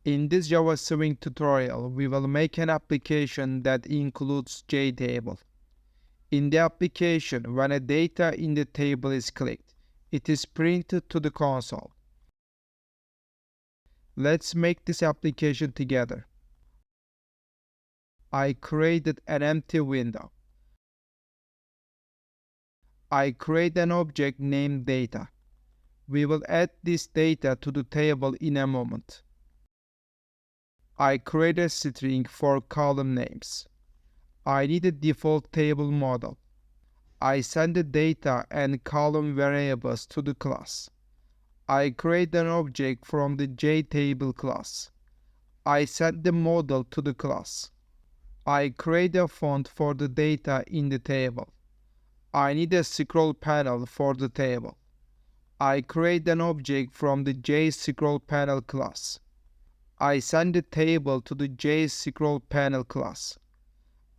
In this Java Swing tutorial, we will make an application that includes JTable. In the application, when a data in the table is clicked, it is printed to the console. Let's make this application together. I created an empty window. I create an object named data. We will add this data to the table in a moment. I create a string for column names. I need a default table model. I send the data and column variables to the class. I create an object from the JTable class. I set the model to the class. I create a font for the data in the table. I need a scroll panel for the table. I create an object from the JScrollPane class. I send the table to the JScrollPane class.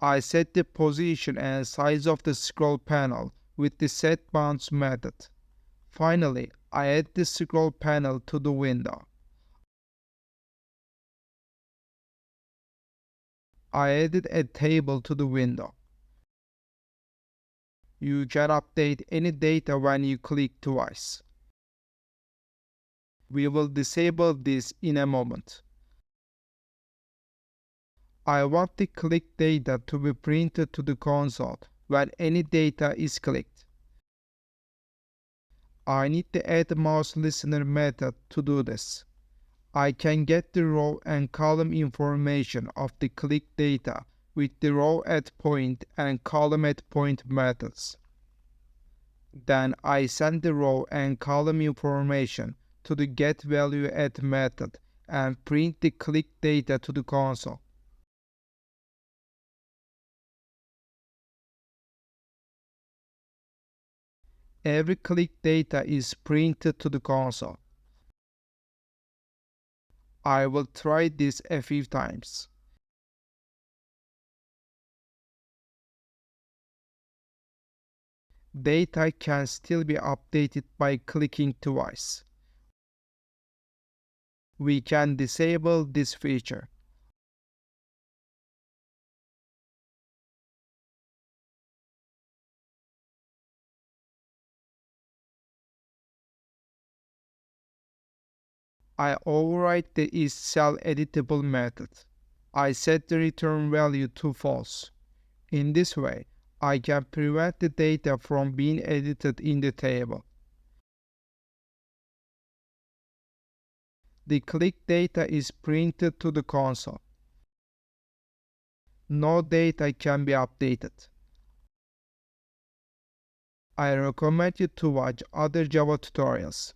I set the position and size of the scroll panel with the setBounds method. Finally, I add the scroll panel to the window. I added a table to the window. You can update any data when you click twice. We will disable this in a moment. I want the clicked data to be printed to the console when any data is clicked. I need the addMouseListener method to do this. I can get the row and column information of the clicked data with the row at point and column at point methods. Then I send the row and column information to the getValueAt method and print the clicked data to the console. Every clicked data is printed to the console. I will try this a few times. Data can still be updated by clicking twice. We can disable this feature. I override the isCellEditable method. I set the return value to false. In this way, I can prevent the data from being edited in the table. The clicked data is printed to the console. No data can be updated. I recommend you to watch other Java tutorials.